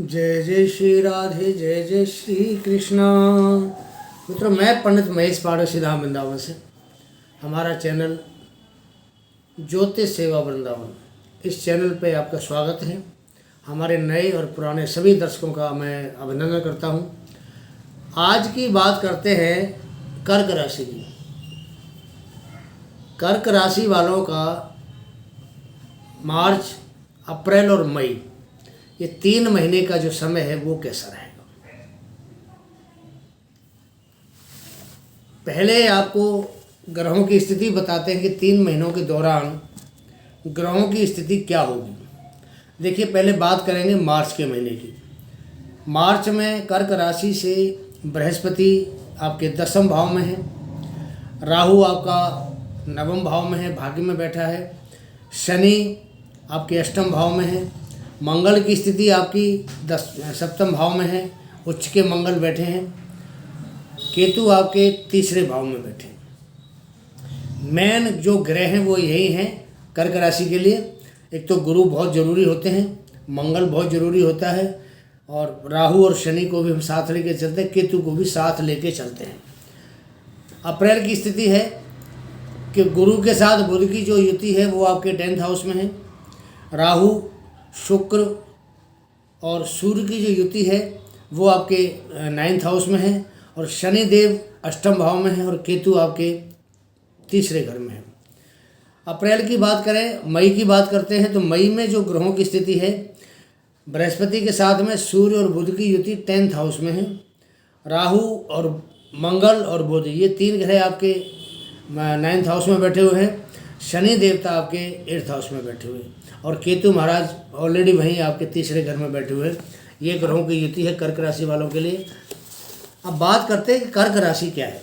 जय जय श्री राधे, जय जय श्री कृष्णा। मित्रों, मैं पंडित महेश पाड़ोसी धाम वृंदावन से, हमारा चैनल ज्योतिष सेवा वृंदावन, इस चैनल पे आपका स्वागत है। हमारे नए और पुराने सभी दर्शकों का मैं अभिनंदन करता हूँ। आज की बात करते हैं कर्क राशि की। कर्क राशि वालों का मार्च, अप्रैल और मई, ये 3 महीने का जो समय है वो कैसा रहेगा। पहले आपको ग्रहों की स्थिति बताते हैं कि 3 महीनों के दौरान ग्रहों की स्थिति क्या होगी। देखिए, पहले बात करेंगे मार्च के महीने की। मार्च में कर्क राशि से बृहस्पति आपके 10वें भाव में है, राहु आपका 9वें भाव में है, भाग्य में बैठा है, शनि आपके 8वें भाव में है, मंगल की स्थिति आपकी 7वें भाव में है, उच्च के मंगल बैठे हैं, केतु आपके 3रे भाव में बैठे हैं। मेन जो ग्रह हैं वो यही हैं कर्क राशि के लिए। एक तो गुरु बहुत ज़रूरी होते हैं, मंगल बहुत ज़रूरी होता है, और राहु और शनि को भी हम साथ लेके चलते हैं, केतु को भी साथ लेके चलते हैं। अप्रैल की स्थिति है कि गुरु के साथ बुध की जो युति है वो आपके 10th हाउस में है, राहु, शुक्र और सूर्य की जो युति है वो आपके 9th हाउस में है, और शनि देव 8वें भाव में है, और केतु आपके 3रे घर में है। अप्रैल की बात करें, मई की बात करते हैं तो मई में जो ग्रहों की स्थिति है, बृहस्पति के साथ में सूर्य और बुध की युति 10th हाउस में है, राहु और मंगल और बुध ये 3 ग्रह आपके 9th हाउस में बैठे हुए हैं, शनि देवता आपके 8th हाउस में बैठे हुए हैं, और केतु महाराज ऑलरेडी वहीं आपके 3रे घर में बैठे हुए हैं। ये ग्रहों की युति है कर्क राशि वालों के लिए। अब बात करते हैं कि कर्क राशि क्या है।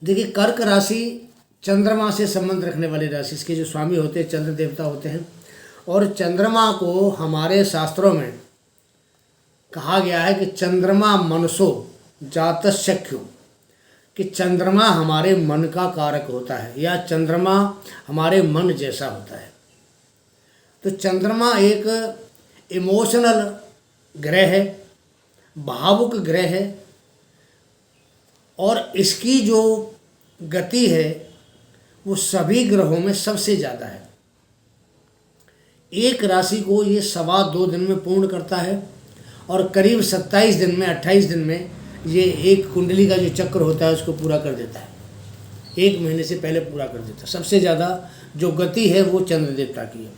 देखिए, कर्क राशि चंद्रमा से संबंध रखने वाली राशि, इसके जो स्वामी होते हैं चंद्र देवता होते हैं, और चंद्रमा को हमारे शास्त्रों में कहा गया है कि चंद्रमा मनसो जातशक्यु, कि चंद्रमा हमारे मन का कारक होता है, या चंद्रमा हमारे मन जैसा होता है। तो चंद्रमा एक इमोशनल ग्रह है, भावुक ग्रह है, और इसकी जो गति है वो सभी ग्रहों में सबसे ज़्यादा है। एक राशि को ये 2.25 दिन में पूर्ण करता है, और करीब 27 दिन में, 28 दिन में ये एक कुंडली का जो चक्र होता है उसको पूरा कर देता है। 1 महीने से पहले पूरा कर देता है। सबसे ज़्यादा जो गति है वो चंद्र देवता की है।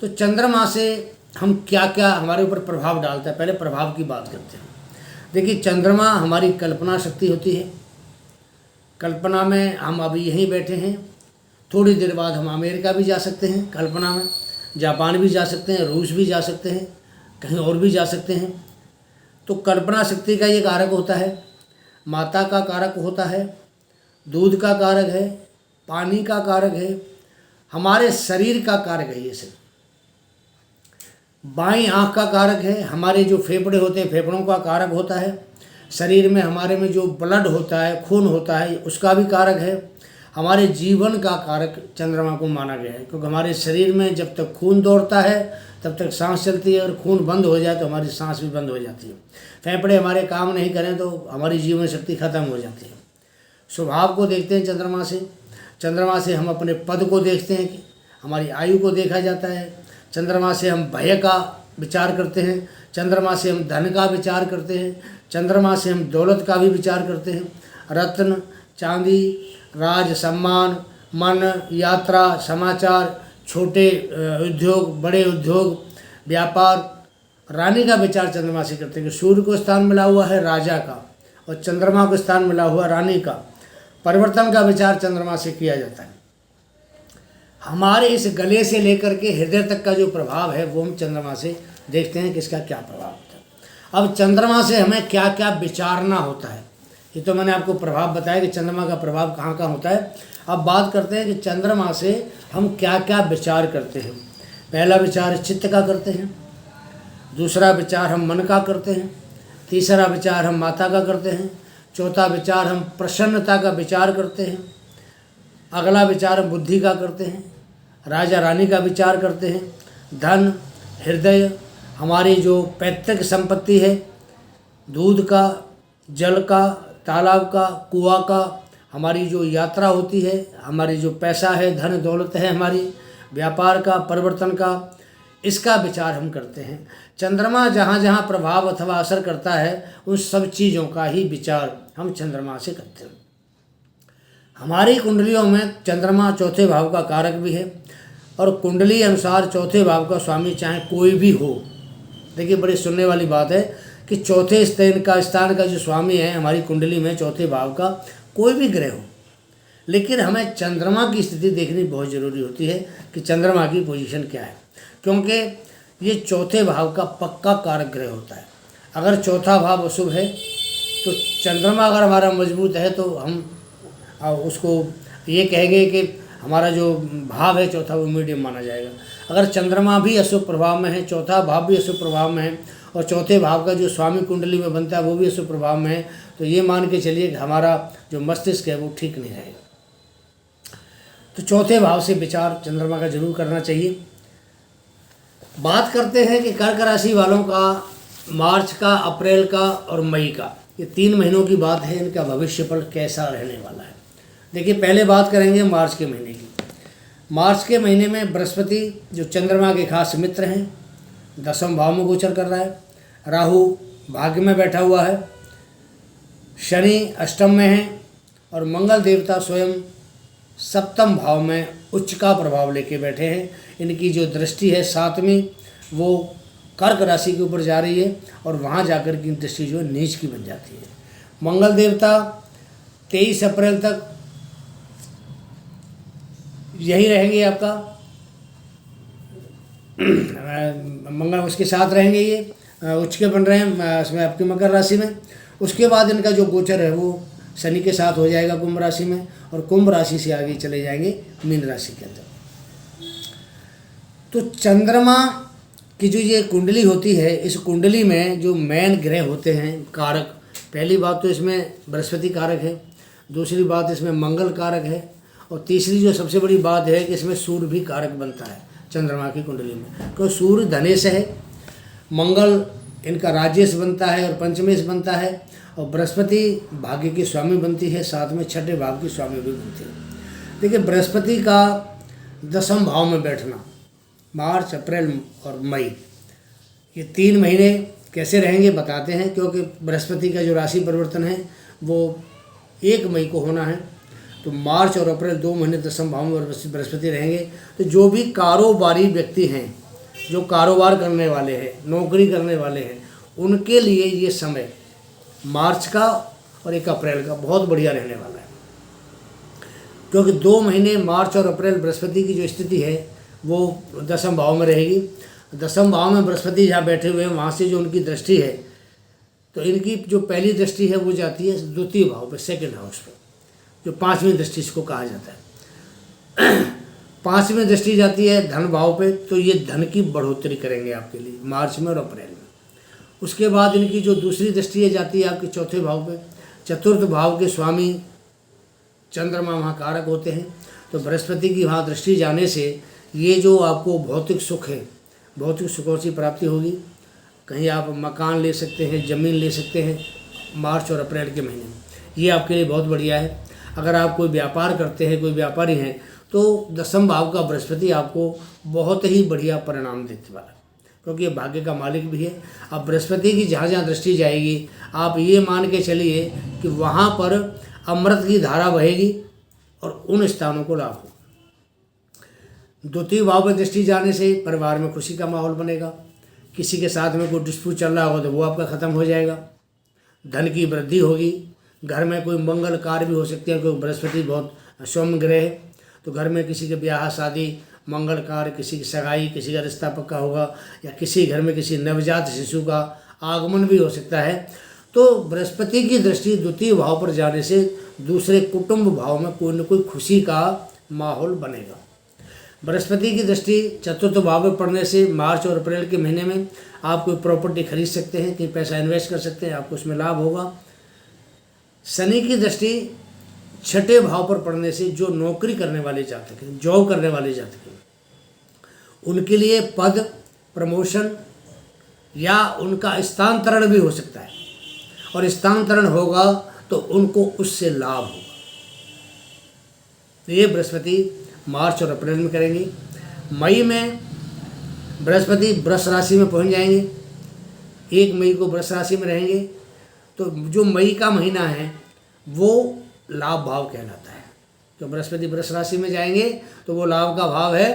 तो चंद्रमा से हम क्या क्या हमारे ऊपर प्रभाव डालता है, पहले प्रभाव की बात करते हैं। देखिए, चंद्रमा हमारी कल्पना शक्ति होती है। कल्पना में हम अभी यहीं बैठे हैं, थोड़ी देर बाद हम अमेरिका भी जा सकते हैं, कल्पना में जापान भी जा सकते हैं, रूस भी जा सकते हैं, कहीं और भी जा सकते हैं। तो कल्पना शक्ति का ये कारक होता है, माता का कारक होता है, दूध का कारक है, पानी का कारक है, हमारे शरीर का कारक है। ये सब बाईं आँख का कारक है, हमारे जो फेफड़े होते हैं फेफड़ों का कारक होता है, शरीर में हमारे में जो ब्लड होता है, खून होता है, उसका भी कारक है। हमारे जीवन का कारक चंद्रमा को माना गया है, क्योंकि हमारे शरीर में जब तक खून दौड़ता है तब तक सांस चलती है, और खून बंद हो जाए तो हमारी सांस भी बंद हो जाती है। फेफड़े हमारे काम नहीं करें तो हमारी जीवन शक्ति खत्म हो जाती है। स्वभाव को देखते हैं चंद्रमा से। चंद्रमा से हम अपने पद को देखते हैं, कि हमारी आयु को देखा जाता है। चंद्रमा से हम भय का विचार करते हैं, चंद्रमा से हम धन का विचार करते हैं, चंद्रमा से हम दौलत का भी विचार करते हैं। रत्न, चांदी, राज, सम्मान, मन, यात्रा, समाचार, छोटे उद्योग, बड़े उद्योग, व्यापार, रानी का विचार चंद्रमा से करते हैं। कि सूर्य को स्थान मिला हुआ है राजा का, और चंद्रमा को स्थान मिला हुआ रानी का। परिवर्तन का विचार चंद्रमा से किया जाता है। हमारे इस गले से लेकर के हृदय तक का जो प्रभाव है वो हम चंद्रमा से देखते हैं कि इसका क्या प्रभाव होता है। अब चंद्रमा से हमें क्या क्या विचारना होता है, ये तो मैंने आपको प्रभाव बताया कि चंद्रमा का प्रभाव कहाँ कहाँ होता है। अब बात करते हैं कि चंद्रमा से हम क्या क्या विचार करते हैं। पहला विचार चित्त का करते हैं, दूसरा विचार हम मन का करते हैं, तीसरा विचार हम माता का करते हैं, चौथा विचार हम प्रसन्नता का विचार करते हैं, अगला विचार हम बुद्धि का करते हैं, राजा रानी का विचार करते हैं, धन, हृदय, हमारी जो पैतृक संपत्ति है, दूध का, जल का, तालाब का, कुआं का, हमारी जो यात्रा होती है, हमारी जो पैसा है, धन दौलत है, हमारी व्यापार का, परिवर्तन का, इसका विचार हम करते हैं। चंद्रमा जहाँ जहाँ प्रभाव अथवा असर करता है उन सब चीज़ों का ही विचार हम चंद्रमा से करते हैं। हमारी कुंडलियों में चंद्रमा चौथे भाव का कारक भी है और कुंडली अनुसार चौथे भाव का स्वामी चाहे कोई भी हो। देखिए बड़ी सुनने वाली बात है कि चौथे स्थान का जो स्वामी है हमारी कुंडली में चौथे भाव का कोई भी ग्रह हो, लेकिन हमें चंद्रमा की स्थिति देखनी बहुत ज़रूरी होती है कि चंद्रमा की पोजीशन क्या है, क्योंकि ये चौथे भाव का पक्का कारक ग्रह होता है। अगर चौथा भाव अशुभ है तो चंद्रमा अगर हमारा मजबूत है तो हम उसको ये कहेंगे कि हमारा जो भाव है चौथा वो मीडियम माना जाएगा। अगर चंद्रमा भी अशुभ प्रभाव में है, चौथा भाव भी अशुभ प्रभाव में है और चौथे भाव का जो स्वामी कुंडली में बनता है वो भी अशुभ प्रभाव में है, तो ये मान के चलिए कि हमारा जो मस्तिष्क है वो ठीक नहीं रहेगा। तो चौथे भाव से विचार चंद्रमा का जरूर करना चाहिए। बात करते हैं कि कर्क राशि वालों का मार्च का, अप्रैल का और मई का, ये 3 महीनों की बात है, इनका भविष्य फल कैसा रहने वाला है। देखिए पहले बात करेंगे मार्च के महीने की। मार्च के महीने में बृहस्पति जो चंद्रमा के खास मित्र हैं 10वें भाव में गोचर कर रहा है, राहु भाग्य में बैठा हुआ है, शनि अष्टम में है और मंगल देवता स्वयं 7वें भाव में उच्च का प्रभाव लेके बैठे हैं। इनकी जो दृष्टि है 7वीं वो कर्क राशि के ऊपर जा रही है और वहाँ जाकर की दृष्टि जो नीच की बन जाती है। मंगल देवता 23 अप्रैल तक यही रहेंगे, आपका मंगल उसके साथ रहेंगे, ये उच्च के बन रहे हैं इसमें आपकी मकर राशि में। उसके बाद इनका जो गोचर है वो शनि के साथ हो जाएगा कुंभ राशि में और कुंभ राशि से आगे चले जाएंगे मीन राशि के अंदर। तो चंद्रमा की जो ये कुंडली होती है, इस कुंडली में जो मेन ग्रह होते हैं कारक, पहली बात तो इसमें बृहस्पति कारक है, दूसरी बात इसमें मंगल कारक है और तीसरी जो सबसे बड़ी बात है कि इसमें सूर्य भी कारक बनता है चंद्रमा की कुंडली में। क्योंकि सूर्य धनेश है, मंगल इनका राजेश बनता है और पंचमेश बनता है और बृहस्पति भाग्य की स्वामी बनती है, साथ में छठे भाव की स्वामी भी बनती है। देखिए बृहस्पति का 10वें भाव में बैठना मार्च, अप्रैल और मई, ये 3 महीने कैसे रहेंगे बताते हैं। क्योंकि बृहस्पति का जो राशि परिवर्तन है वो 1 मई को होना है, तो मार्च और अप्रैल 2 महीने 10वें भाव में बृहस्पति रहेंगे। तो जो भी कारोबारी व्यक्ति हैं, जो कारोबार करने वाले हैं, नौकरी करने वाले हैं, उनके लिए ये समय मार्च का और 1 अप्रैल का बहुत बढ़िया रहने वाला है। क्योंकि 2 महीने मार्च और अप्रैल बृहस्पति की जो स्थिति है वो 10वें भाव में रहेगी। 10वें भाव में बृहस्पति जहाँ बैठे हुए हैं वहाँ से जो उनकी दृष्टि है, तो इनकी जो पहली दृष्टि है वो जाती है द्वितीय भाव पे, सेकंड हाउस पे, जो 5वीं दृष्टि इसको कहा जाता है। 5वीं दृष्टि जाती है धन भाव पे, तो ये धन की बढ़ोतरी करेंगे आपके लिए मार्च में और अप्रैल में। उसके बाद इनकी जो दूसरी दृष्टि है जाती है आपके चौथे भाव पे, चतुर्थ भाव के स्वामी चंद्रमा वहाँ कारक होते हैं। तो बृहस्पति की वहाँ दृष्टि जाने से ये जो आपको भौतिक सुख है, भौतिक सुखों की प्राप्ति होगी। कहीं आप मकान ले सकते हैं, ज़मीन ले सकते हैं मार्च और अप्रैल के महीने में, ये आपके लिए बहुत बढ़िया है। अगर आप कोई व्यापार करते हैं, कोई व्यापारी हैं, तो 10वें भाव का बृहस्पति आपको बहुत ही बढ़िया परिणाम देने वाला है, क्योंकि ये भाग्य का मालिक भी है। अब बृहस्पति की जहाँ जहाँ दृष्टि जाएगी आप ये मान के चलिए कि वहाँ पर अमृत की धारा बहेगी और उन स्थानों को लाभ होगा। द्वितीय भाव में दृष्टि जाने से परिवार में खुशी का माहौल बनेगा। किसी के साथ में कोई डिस्प्यूट चल रहा होगा तो वो आपका ख़त्म हो जाएगा। धन की वृद्धि होगी। घर में कोई मंगल कार्य भी हो सकते हैं, क्योंकि बृहस्पति बहुत सौम्य ग्रह है। तो घर में किसी के ब्याह शादी, मंगल कार्य, किसी की सगाई, किसी का रिश्ता पक्का होगा या किसी घर में किसी नवजात शिशु का आगमन भी हो सकता है। तो बृहस्पति की दृष्टि द्वितीय भाव पर जाने से दूसरे कुटुंब भाव में कोई न कोई खुशी का माहौल बनेगा। बृहस्पति की दृष्टि चतुर्थ भाव में पड़ने से मार्च और अप्रैल के महीने में आप कोई प्रॉपर्टी खरीद सकते हैं, कहीं पैसा इन्वेस्ट कर सकते हैं, आपको उसमें लाभ होगा। शनि की दृष्टि छठे भाव पर पड़ने से जो नौकरी करने वाले जातक हैं, जॉब करने वाले जातक हैं, उनके लिए पद, प्रमोशन या उनका स्थानांतरण भी हो सकता है, और स्थानांतरण होगा तो उनको उससे लाभ होगा। तो ये बृहस्पति मार्च और अप्रैल में करेंगे। मई में बृहस्पति वृष राशि में पहुंच जाएंगे, 1 मई को वृष राशि में रहेंगे। तो जो मई का महीना है वो लाभ भाव कहलाता है। तो बृहस्पति वृष राशि में जाएंगे तो वो लाभ का भाव है।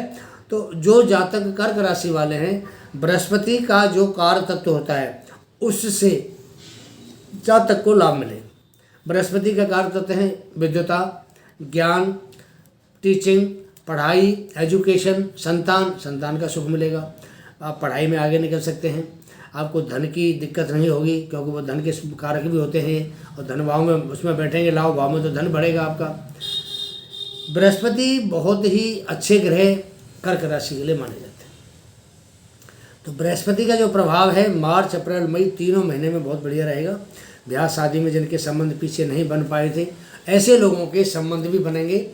तो जो जातक कर्क राशि वाले हैं, बृहस्पति का जो कार्य तत्व होता है उससे जातक को लाभ मिले। बृहस्पति का कार्य तत्व है विद्वता, ज्ञान, टीचिंग, पढ़ाई, एजुकेशन, संतान का सुख मिलेगा। आप पढ़ाई में आगे निकल सकते हैं, आपको धन की दिक्कत नहीं होगी क्योंकि वो धन के कारक भी होते हैं, और धन भाव में उसमें बैठेंगे, लाभ भाव में तो धन बढ़ेगा आपका। बृहस्पति बहुत ही अच्छे ग्रह कर्क राशि के लिए माने जाते हैं। तो बृहस्पति का जो प्रभाव है मार्च अप्रैल मई तीनों महीने में बहुत बढ़िया रहेगा। ब्याह शादी में जिनके संबंध पीछे नहीं बन पाए थे, ऐसे लोगों के संबंध भी बनेंगे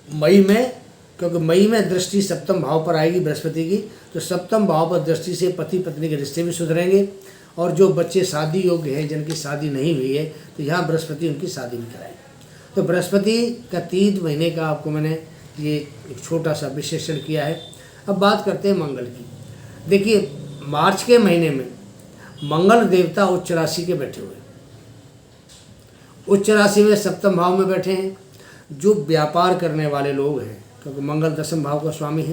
मई में, क्योंकि मई में दृष्टि सप्तम भाव पर आएगी बृहस्पति की। तो सप्तम भाव पर दृष्टि से पति पत्नी के रिश्ते भी सुधरेंगे, और जो बच्चे शादी योग्य हैं, जिनकी शादी नहीं हुई है, तो यहाँ बृहस्पति उनकी शादी भी कराएंगे। तो बृहस्पति का 3 महीने का आपको मैंने ये एक छोटा सा विश्लेषण किया है। अब बात करते हैं मंगल की। देखिए, मार्च के महीने में मंगल देवता उच्च राशि के बैठे हुए, उच्च राशि में सप्तम भाव में बैठे हैं। जो व्यापार करने वाले लोग हैं, क्योंकि मंगल 10वें भाव का स्वामी है,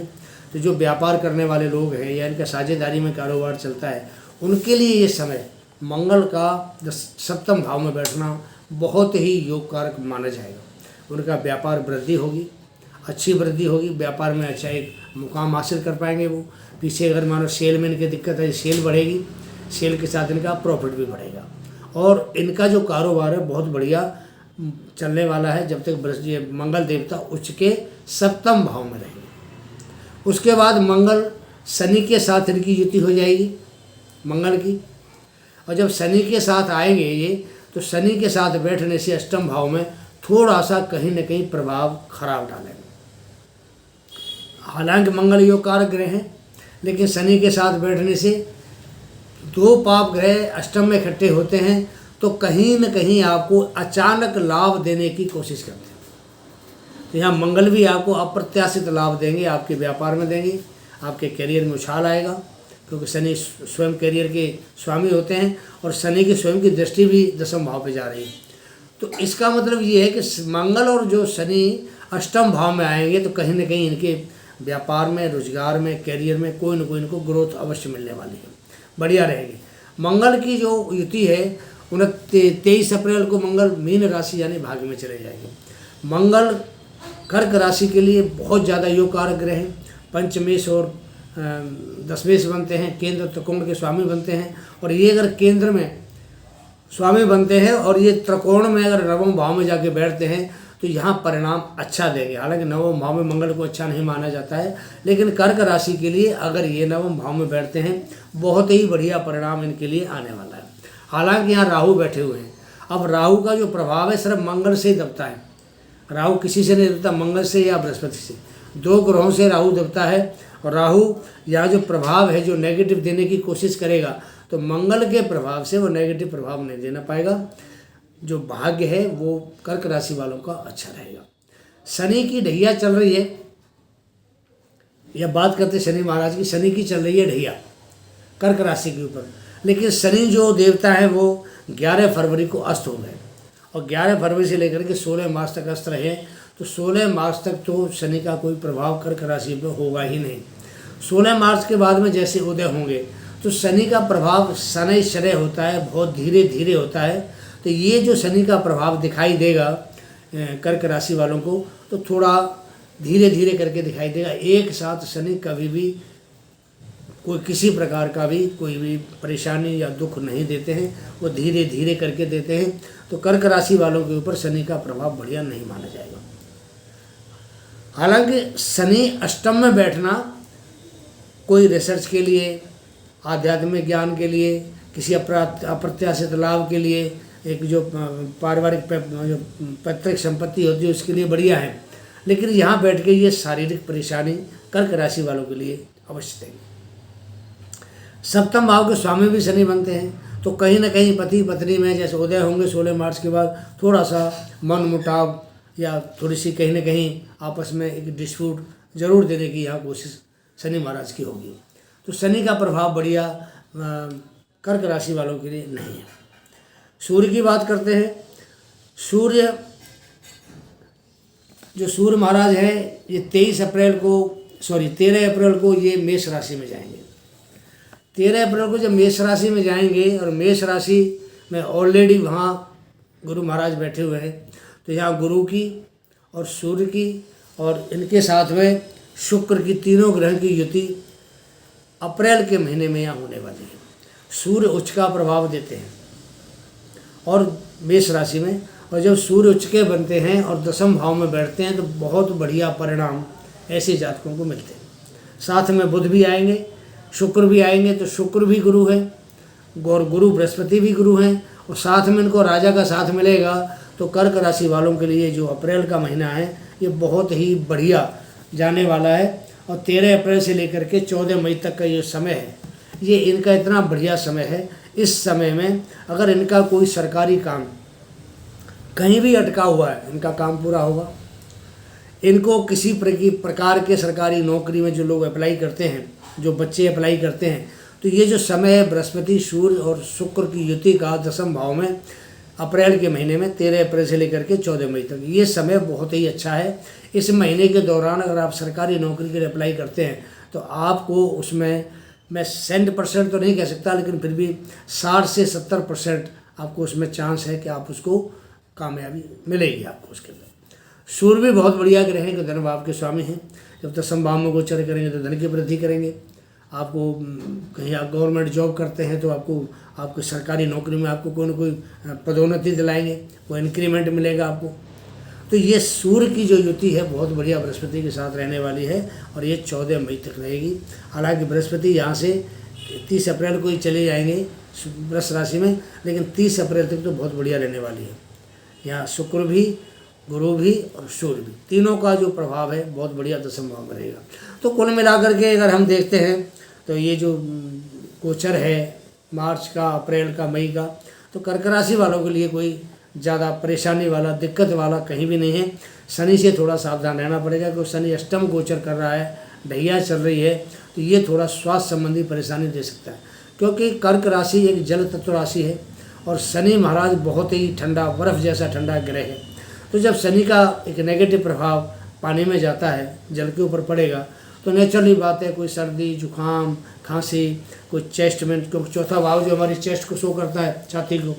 तो जो व्यापार करने वाले लोग हैं या इनका साझेदारी में कारोबार चलता है, उनके लिए ये समय मंगल का 7वें भाव में बैठना बहुत ही योग कारक माना जाएगा। उनका व्यापार वृद्धि होगी, अच्छी वृद्धि होगी, व्यापार में अच्छा एक मुकाम हासिल कर पाएंगे वो। पीछे अगर मानो सेल में इनकी दिक्कत है, सेल बढ़ेगी, सेल के साथ इनका प्रॉफिट भी बढ़ेगा, और इनका जो कारोबार है बहुत बढ़िया चलने वाला है जब तक मंगल देवता उच्च के 7वें भाव में रहेंगे। उसके बाद मंगल शनि के साथ इनकी युति हो जाएगी मंगल की, और जब शनि के साथ आएंगे ये, तो शनि के साथ बैठने से 8वें भाव में थोड़ा सा कहीं न कहीं प्रभाव खराब डालेंगे। हालांकि मंगल योग कारक ग्रह हैं, लेकिन शनि के साथ बैठने से 2 पाप ग्रह 8वें में इकट्ठे होते हैं, तो कहीं न कहीं आपको अचानक लाभ देने की कोशिश करते हैं। तो यहाँ मंगल भी आपको अप्रत्याशित लाभ देंगे, आपके व्यापार में देंगे, आपके करियर में उछाल आएगा, क्योंकि शनि स्वयं करियर के स्वामी होते हैं, और शनि की स्वयं की दृष्टि भी 10वें भाव पे जा रही है। तो इसका मतलब ये है कि मंगल और जो शनि 8वें भाव में आएंगे, तो कहीं न कहीं इनके व्यापार में, रोजगार में, करियर में कोई न कोई इनको ग्रोथ अवश्य मिलने वाली है, बढ़िया रहेगी। मंगल की जो युति है 23 अप्रैल को मंगल मीन राशि यानी भाग्य में चले जाएंगे। मंगल कर्क राशि के लिए बहुत ज़्यादा योग कारक ग्रह हैं, पंचमेश और 10वें बनते हैं, केंद्र त्रिकोण के स्वामी बनते हैं, और ये अगर केंद्र में स्वामी बनते हैं और ये त्रिकोण में अगर 9वें भाव में जाके बैठते हैं, तो यहाँ परिणाम अच्छा देंगे। हालांकि 9वें भाव में मंगल को अच्छा नहीं माना जाता है, लेकिन कर्क राशि के लिए अगर ये 9वें भाव में बैठते हैं, बहुत ही बढ़िया परिणाम इनके लिए आने वाला है। हालांकि यहाँ राहु बैठे हुए हैं। अब राहु का जो प्रभाव है सिर्फ मंगल से ही दबता है, राहु किसी से नहीं दबता, मंगल से या बृहस्पति से, 2 ग्रहों से राहु दबता है। और राहु यहाँ जो प्रभाव है, जो नेगेटिव देने की कोशिश करेगा, तो मंगल के प्रभाव से वो नेगेटिव प्रभाव नहीं देना पाएगा। जो भाग्य है वो कर्क राशि वालों का अच्छा रहेगा। शनि की ढैया चल रही है, यह बात करते शनि महाराज की, शनि की चल रही है ढैया कर्क राशि के ऊपर, लेकिन शनि जो देवता है वो 11 फरवरी को अस्त हो गए, और 11 फरवरी से लेकर के 16 मार्च तक अस्त रहे। तो 16 मार्च तक तो शनि का कोई प्रभाव कर्क राशि पर होगा ही नहीं। 16 मार्च के बाद में जैसे उदय होंगे, तो शनि का प्रभाव शनै शरय होता है, बहुत धीरे धीरे होता है। तो ये जो शनि का प्रभाव दिखाई देगा कर्क राशि वालों को, तो थोड़ा धीरे धीरे करके दिखाई देगा। एक साथ शनि कभी भी कोई किसी प्रकार का भी कोई भी परेशानी या दुख नहीं देते हैं, वो धीरे धीरे करके देते हैं। तो कर्क राशि वालों के ऊपर शनि का प्रभाव बढ़िया नहीं माना जाएगा। हालांकि शनि 8वें में बैठना कोई रिसर्च के लिए, आध्यात्मिक ज्ञान के लिए, किसी अप्रत्याशित लाभ के लिए, एक जो पारिवारिक जो पैतृक संपत्ति होती है उसके लिए बढ़िया है, लेकिन यहाँ बैठ के ये शारीरिक परेशानी कर्क राशि वालों के लिए अवश्य देंगे। सप्तम भाव के स्वामी भी शनि बनते हैं, तो कहीं ना कहीं पति पत्नी में जैसे उदय होंगे 16 मार्च के बाद थोड़ा सा मन मुटाव या थोड़ी सी कहीं ना कहीं आपस में एक डिस्प्यूट जरूर देने की यहाँ कोशिश शनि महाराज की होगी। तो शनि का प्रभाव बढ़िया कर्क राशि वालों के लिए नहीं है। सूर्य की बात करते हैं। सूर्य जो सूर्य महाराज है ये 13 अप्रैल को ये मेष राशि में जाएंगे। 13 अप्रैल को जब मेष राशि में जाएंगे और मेष राशि में ऑलरेडी वहाँ गुरु महाराज बैठे हुए हैं, तो यहाँ गुरु की और सूर्य की और इनके साथ में शुक्र की तीनों ग्रह की युति अप्रैल के महीने में यहाँ होने वाली है। सूर्य उच्च का प्रभाव देते हैं और मेष राशि में, और जब सूर्य उच्च के बनते हैं और दसम भाव में बैठते हैं तो बहुत बढ़िया परिणाम ऐसे जातकों को मिलते हैं। साथ में बुध भी आएंगे, शुक्र भी आएंगे, तो शुक्र भी गुरु है और गुरु बृहस्पति भी गुरु हैं, और साथ में इनको राजा का साथ मिलेगा। तो कर्क राशि वालों के लिए जो अप्रैल का महीना है ये बहुत ही बढ़िया जाने वाला है। और 13 अप्रैल से लेकर के 14 मई तक का ये समय है, ये इनका इतना बढ़िया समय है। इस समय में अगर इनका कोई सरकारी काम कहीं भी अटका हुआ है, इनका काम पूरा होगा। इनको किसी प्रकार के सरकारी नौकरी में जो लोग अप्लाई करते हैं, जो बच्चे अप्लाई करते हैं, तो ये जो समय है बृहस्पति सूर्य और शुक्र की युति का दसम भाव में अप्रैल के महीने में 13 अप्रैल से लेकर के 14 मई तक, ये समय बहुत ही अच्छा है। इस महीने के दौरान अगर आप सरकारी नौकरी के लिए अप्लाई करते हैं तो आपको उसमें मैं 100% तो नहीं कह सकता, लेकिन फिर भी 60 से 70% आपको उसमें चांस है कि आप उसको कामयाबी मिलेगी आपको उसके अंदर। सूर्य भी बहुत बढ़िया ग्रह हैं कि धन भाव के स्वामी हैं। जब दसम भाव में गोचर करेंगे तो धन की वृद्धि करेंगे। आपको कहीं आप गवर्नमेंट जॉब करते हैं तो आपको सरकारी नौकरी में आपको कोई ना कोई पदोन्नति दिलाएंगे, कोई इंक्रीमेंट मिलेगा आपको। तो ये सूर्य की जो युति है बहुत बढ़िया बृहस्पति के साथ रहने वाली है और ये 14 मई तक रहेगी। हालांकि बृहस्पति यहाँ से 30 अप्रैल को ही चले जाएंगे वृष राशि में, लेकिन 30 अप्रैल तक तो बहुत बढ़िया रहने वाली है। यहाँ शुक्र भी, गुरु भी और सूर्य भी, तीनों का जो प्रभाव है बहुत बढ़िया दसम भाव में रहेगा। तो कुल मिलाकर के अगर हम देखते हैं तो ये जो गोचर है मार्च का, अप्रैल का, मई का, तो कर्क राशि वालों के लिए कोई ज़्यादा परेशानी वाला, दिक्कत वाला कहीं भी नहीं है। शनि से थोड़ा सावधान रहना पड़ेगा क्योंकि शनि अष्टम गोचर कर रहा है, ढैया चल रही है, तो ये थोड़ा स्वास्थ्य संबंधी परेशानी दे सकता है। क्योंकि कर्क राशि एक जल तत्व राशि है और शनि महाराज बहुत ही ठंडा, बर्फ़ जैसा ठंडा ग्रह है। तो जब शनि का एक नेगेटिव प्रभाव पानी में जाता है, जल के ऊपर पड़ेगा, तो नेचुरली बात है कोई सर्दी, जुकाम, खांसी, कोई चेस्ट में, क्योंकि चौथा भाव जो हमारी चेस्ट को शो करता है, छाती को,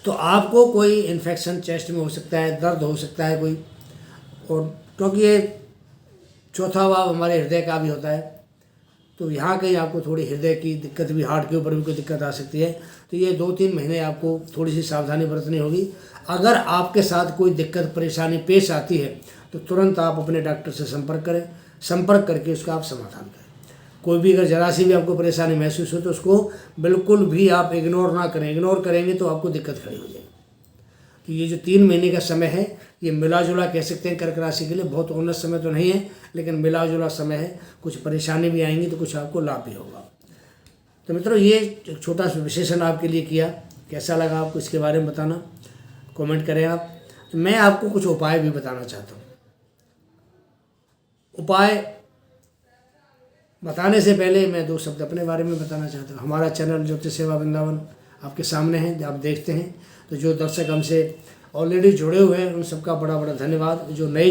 तो आपको कोई इन्फेक्शन चेस्ट में हो सकता है, दर्द हो सकता है कोई। और क्योंकि ये चौथा भाव हमारे हृदय का भी होता है, तो यहाँ कहीं आपको थोड़ी हृदय की दिक्कत भी, हार्ट के ऊपर भी कोई दिक्कत आ सकती है। तो ये 2-3 महीने आपको थोड़ी सी सावधानी बरतनी होगी। अगर आपके साथ कोई दिक्कत परेशानी पेश आती है तो तुरंत आप अपने डॉक्टर से संपर्क करें, संपर्क करके उसका आप समाधान करें। कोई भी अगर जरा सी भी आपको परेशानी महसूस हो तो उसको बिल्कुल भी आप इग्नोर ना करें। इग्नोर करेंगे तो आपको दिक्कत खड़ी हो जाएगी। तो ये जो 3 महीने का समय है ये मिला जुला कह सकते हैं कर्क राशि के लिए, बहुत उन्नत समय तो नहीं है लेकिन मिला जुला समय है। कुछ परेशानी भी आएंगी तो कुछ आपको लाभ भी होगा। तो मित्रों ये एक छोटा सा विश्लेषण आपके लिए किया, कैसा लगा आपको इसके बारे में बताना, कमेंट करें आप। तो मैं आपको कुछ उपाय भी बताना चाहता हूँ। उपाय बताने से पहले मैं 2 शब्द अपने बारे में बताना चाहता हूँ। हमारा चैनल ज्योतिष सेवा वृंदावन आपके सामने है, जो आप देखते हैं। तो जो दर्शक हमसे ऑलरेडी जुड़े हुए हैं उन सबका बड़ा बड़ा धन्यवाद। जो नए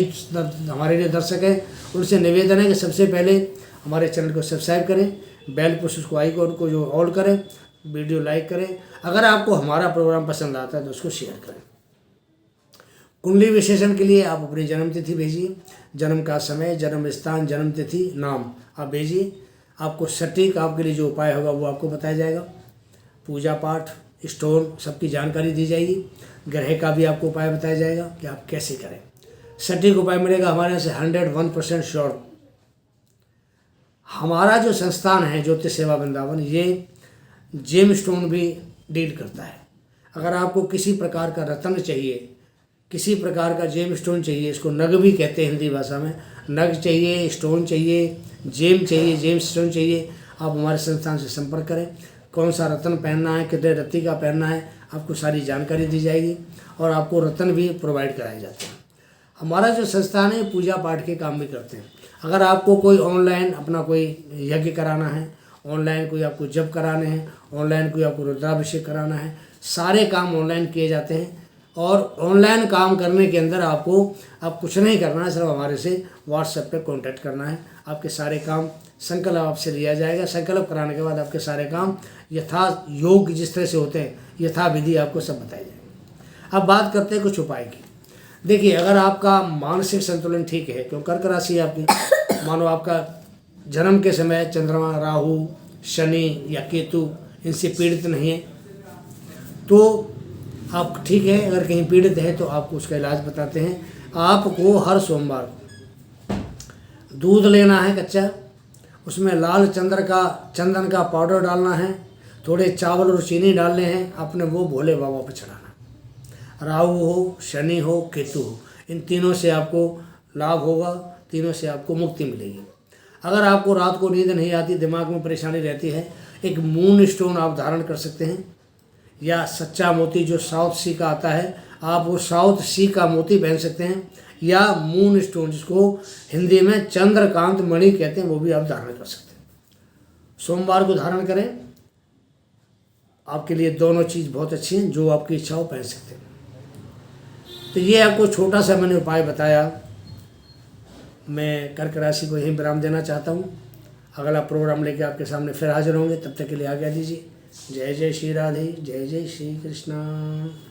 हमारे लिए दर्शक हैं उनसे निवेदन है कि सबसे पहले हमारे चैनल को सब्सक्राइब करें, बेल पुश उसको आइकॉन को जो ऑल करें, वीडियो लाइक करें। अगर आपको हमारा प्रोग्राम पसंद आता है तो उसको शेयर करें। कुंडली विशेषण के लिए आप अपनी जन्म तिथि भेजिए, जन्म का समय, जन्म स्थान, जन्म तिथि, नाम आप भेजिए। आपको सटीक आपके लिए जो उपाय होगा वो आपको बताया जाएगा। पूजा पाठ, स्टोन सबकी जानकारी दी जाएगी। ग्रह का भी आपको उपाय बताया जाएगा कि आप कैसे करें। सटीक उपाय मिलेगा हमारे यहाँ से 101% श्योर। हमारा जो संस्थान है ज्योतिष सेवा वृंदावन, ये जेम स्टोन भी डील करता है। अगर आपको किसी प्रकार का रत्न चाहिए, किसी प्रकार का जेम स्टोन चाहिए, इसको नग भी कहते हैं हिंदी भाषा में, नग चाहिए, स्टोन चाहिए, जेम चाहिए, जेम स्टोन चाहिए, आप हमारे संस्थान से संपर्क करें। कौन सा रत्न पहनना है, कितने रत्ती का पहनना है, आपको सारी जानकारी दी जाएगी और आपको रत्न भी प्रोवाइड कराए जाते हैं। हमारा जो संस्थान है पूजा पाठ के काम भी करते हैं। अगर आपको कोई ऑनलाइन अपना कोई यज्ञ कराना है, ऑनलाइन कोई आपको जप कराने हैं, ऑनलाइन कोई आपको रुद्राभिषेक कराना है, सारे काम ऑनलाइन किए जाते हैं। और ऑनलाइन काम करने के अंदर आपको अब कुछ नहीं करना है, सिर्फ हमारे से व्हाट्सएप पे कांटेक्ट करना है। आपके सारे काम संकल्प आपसे लिया जाएगा। संकल्प कराने के बाद आपके सारे काम यथा योग जिस तरह से होते हैं यथा विधि आपको सब बताई जाएगी। अब बात करते हैं कुछ उपाय की। देखिए, अगर आपका मानसिक संतुलन ठीक है, क्यों कर्क राशि है आपकी, मानो आपका जन्म के समय चंद्रमा, राहु, शनि या केतु इनसे पीड़ित नहीं है तो आप ठीक है। अगर कहीं पीड़ित है तो आपको उसका इलाज बताते हैं। आपको हर सोमवार को दूध लेना है कच्चा, उसमें लाल चंदन का पाउडर डालना है, थोड़े चावल और चीनी डालने हैं, अपने वो भोले बाबा पर चढ़ाना। राहु हो, शनि हो, केतु हो, इन तीनों से आपको लाभ होगा, तीनों से आपको मुक्ति मिलेगी। अगर आपको रात को नींद नहीं आती, दिमाग में परेशानी रहती है, एक मून स्टोन आप धारण कर सकते हैं, या सच्चा मोती जो साउथ सी का आता है, आप वो साउथ सी का मोती पहन सकते हैं, या मून स्टोन जिसको हिंदी में चंद्रकांत मणि कहते हैं, वो भी आप धारण कर सकते हैं। सोमवार को धारण करें, आपके लिए दोनों चीज़ बहुत अच्छी हैं, जो आपकी इच्छा हो पहन सकते हैं। तो ये आपको छोटा सा मैंने उपाय बताया। मैं कर्क राशि को यहीं विराम देना चाहता हूँ। अगला प्रोग्राम लेके आपके सामने फिर हाजिर होंगे, तब तक के लिए आज्ञा दीजिए। जय जय श्री राधे, जय जय श्री कृष्णा।